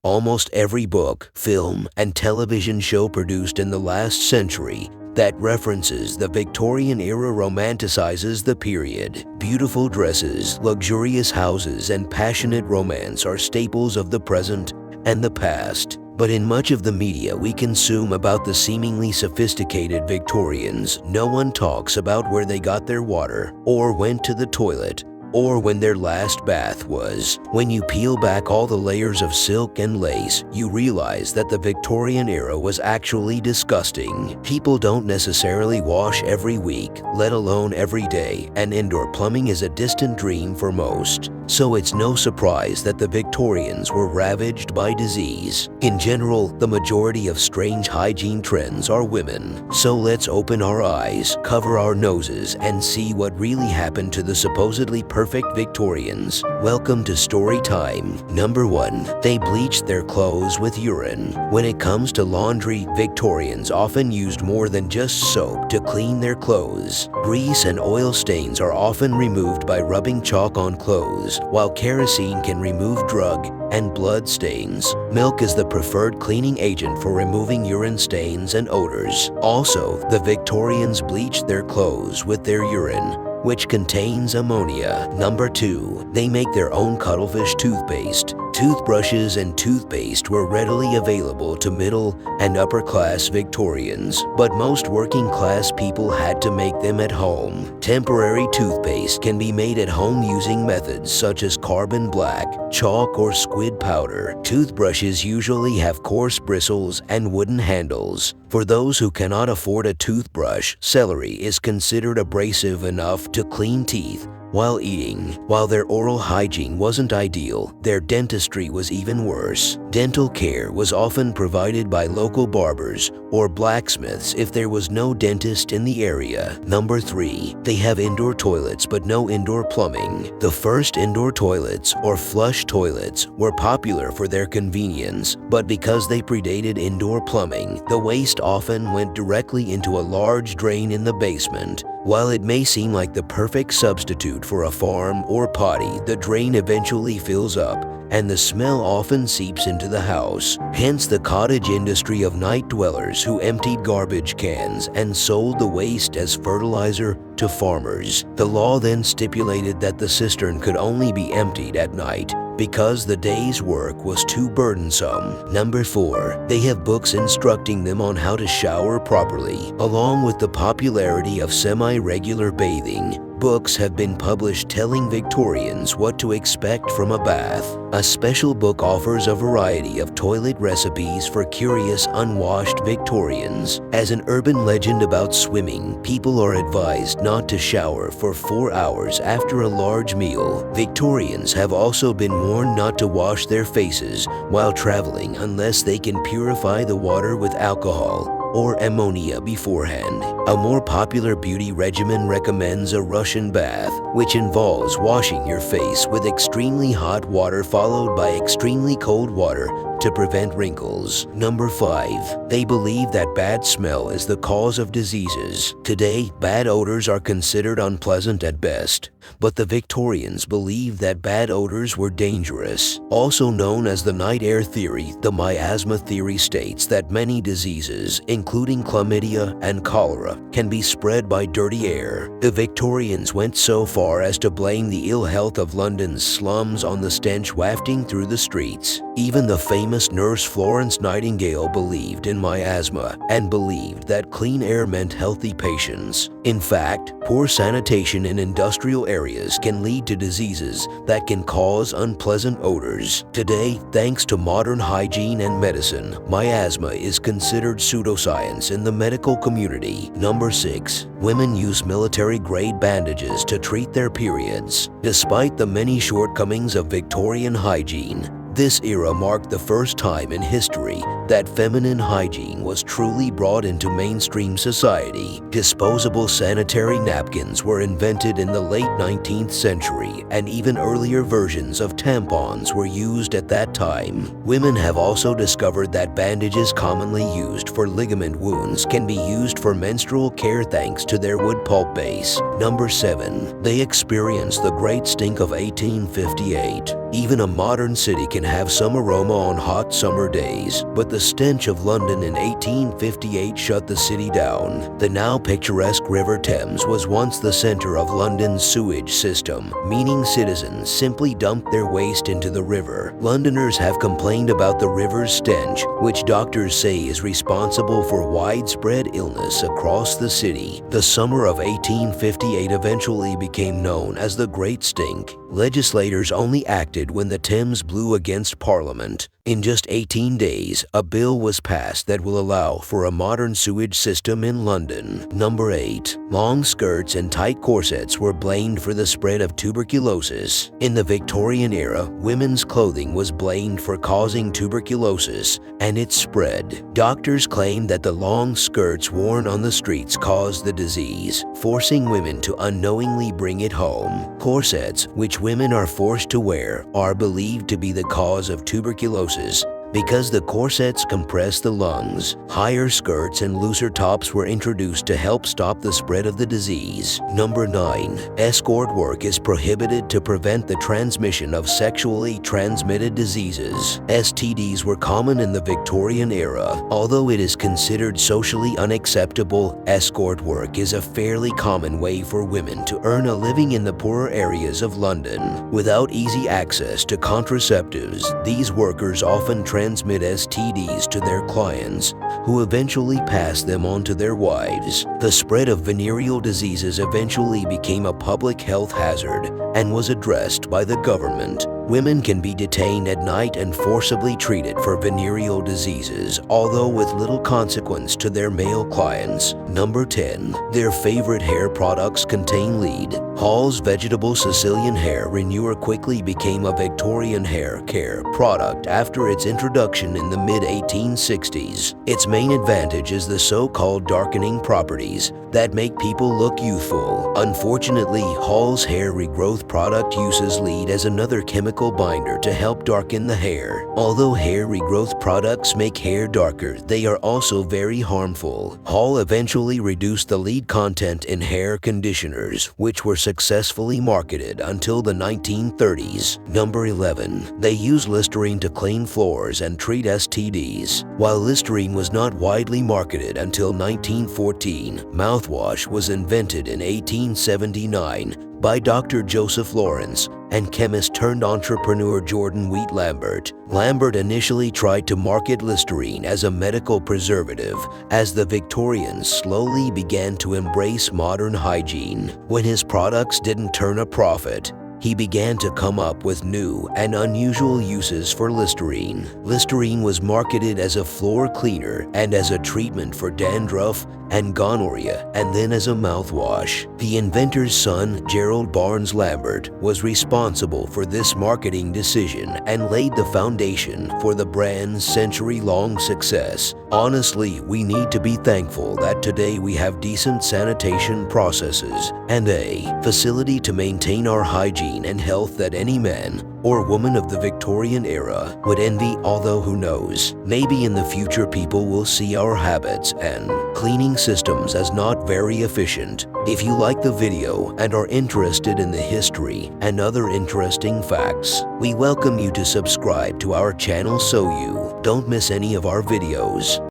Almost every book, film, and television show produced in the last century that references the Victorian era romanticizes the period. Beautiful dresses, luxurious houses, and passionate romance are staples of the present and the past. But in much of the media we consume about the seemingly sophisticated Victorians, no one talks about where they got their water, or went to the toilet, or when their last bath was. When you peel back all the layers of silk and lace, you realize that the Victorian era was actually disgusting. People don't necessarily wash every week, let alone every day, and indoor plumbing is a distant dream for most. So it's no surprise that the Victorians were ravaged by disease. In general, the majority of strange hygiene trends are women. So let's open our eyes, cover our noses, and see what really happened to the supposedly perfect Victorians. Welcome to story time. Number 1. They bleached their clothes with urine. When it comes to laundry, Victorians often used more than just soap to clean their clothes. Grease and oil stains are often removed by rubbing chalk on clothes, while kerosene can remove drug and blood stains. Milk is the preferred cleaning agent for removing urine stains and odors. Also, the Victorians bleached their clothes with their urine, which contains ammonia. Number 2. They make their own cuttlefish toothpaste. Toothbrushes and toothpaste were readily available to middle and upper class Victorians, but most working class people had to make them at home. Temporary toothpaste can be made at home using methods such as carbon black, chalk, or squid powder. Toothbrushes usually have coarse bristles and wooden handles. For those who cannot afford a toothbrush, celery is considered abrasive enough to clean teeth while eating. While their oral hygiene wasn't ideal, their dentistry was even worse. Dental care was often provided by local barbers or blacksmiths if there was no dentist in the area. Number 3. They have indoor toilets but no indoor plumbing. The first indoor toilets, or flush toilets, were popular for their convenience, but because they predated indoor plumbing, the waste often went directly into a large drain in the basement. While it may seem like the perfect substitute for a farm or potty, the drain eventually fills up, and the smell often seeps into the house. Hence the cottage industry of night dwellers who emptied garbage cans and sold the waste as fertilizer to farmers. The law then stipulated that the cistern could only be emptied at night because the day's work was too burdensome. Number 4. They have books instructing them on how to shower properly. Along with the popularity of semi-regular bathing, books have been published telling Victorians what to expect from a bath. A special book offers a variety of toilet recipes for curious, unwashed Victorians. As an urban legend about swimming, people are advised not to shower for 4 hours after a large meal. Victorians have also been warned not to wash their faces while traveling unless they can purify the water with alcohol or ammonia beforehand. A more popular beauty regimen recommends a Russian bath, which involves washing your face with extremely hot water followed by extremely cold water to prevent wrinkles. Number 5. They believe that bad smell is the cause of diseases. Today, bad odors are considered unpleasant at best, but the Victorians believed that bad odors were dangerous. Also known as the night air theory, the miasma theory states that many diseases, including chlamydia and cholera, can be spread by dirty air. The Victorians went so far as to blame the ill health of London's slums on the stench wafting through the streets. Even the famous nurse Florence Nightingale believed in miasma and believed that clean air meant healthy patients. In fact, poor sanitation in industrial areas can lead to diseases that can cause unpleasant odors. Today, thanks to modern hygiene and medicine, miasma is considered pseudoscience in the medical community. Number 6. Women use military-grade bandages to treat their periods. Despite the many shortcomings of Victorian hygiene, this era marked the first time in history that feminine hygiene was truly brought into mainstream society. Disposable sanitary napkins were invented in the late 19th century, and even earlier versions of tampons were used at that time. Women have also discovered that bandages commonly used for ligament wounds can be used for menstrual care thanks to their wood pulp base. Number 7. They experienced the Great Stink of 1858. Even a modern city can have some aroma on hot summer days, but the stench of London in 1858 shut the city down. The now picturesque River Thames was once the center of London's sewage system, meaning citizens simply dumped their waste into the river. Londoners have complained about the river's stench, which doctors say is responsible for widespread illness across the city. The summer of 1858 eventually became known as the Great Stink. Legislators only acted when the Thames blew against Parliament. In just 18 days, a bill was passed that will allow for a modern sewage system in London. Number 8. Long skirts and tight corsets were blamed for the spread of tuberculosis. In the Victorian era, women's clothing was blamed for causing tuberculosis, and it spread. Doctors claimed that the long skirts worn on the streets caused the disease, forcing women to unknowingly bring it home. Corsets, which women are forced to wear, are believed to be the cause of tuberculosis because the corsets compress the lungs. Higher skirts and looser tops were introduced to help stop the spread of the disease. Number 9. Escort work is prohibited to prevent the transmission of sexually transmitted diseases. STDs were common in the Victorian era. Although it is considered socially unacceptable, escort work is a fairly common way for women to earn a living in the poorer areas of London. Without easy access to contraceptives, these workers often transmit STDs to their clients, who eventually pass them on to their wives. The spread of venereal diseases eventually became a public health hazard and was addressed by the government. Women can be detained at night and forcibly treated for venereal diseases, although with little consequence to their male clients. Number 10. Their favorite hair products contain lead. Hall's Vegetable Sicilian Hair Renewer quickly became a Victorian hair care product after its introduction in the mid-1860s. Its main advantage is the so-called darkening properties that make people look youthful. Unfortunately, Hall's hair regrowth product uses lead as another chemical binder to help darken the hair. Although hair regrowth products make hair darker, they are also very harmful. Hall eventually reduced the lead content in hair conditioners, which were successfully marketed until the 1930s. Number 11. They use Listerine to clean floors and treat STDs. While Listerine was not widely marketed until 1914, mouthwash was invented in 1879 by Dr. Joseph Lawrence and chemist-turned-entrepreneur Jordan Wheat Lambert. Lambert initially tried to market Listerine as a medical preservative as the Victorians slowly began to embrace modern hygiene. When his products didn't turn a profit, he began to come up with new and unusual uses for Listerine. Listerine was marketed as a floor cleaner and as a treatment for dandruff and gonorrhea, and then as a mouthwash. The inventor's son, Gerald Barnes Lambert, was responsible for this marketing decision and laid the foundation for the brand's century-long success. Honestly, we need to be thankful that today we have decent sanitation processes and a facility to maintain our hygiene and health that any man or woman of the Victorian era would envy, although who knows, maybe in the future people will see our habits and cleaning systems as not very efficient. If you like the video and are interested in the history and other interesting facts, we welcome you to subscribe to our channel so you don't miss any of our videos.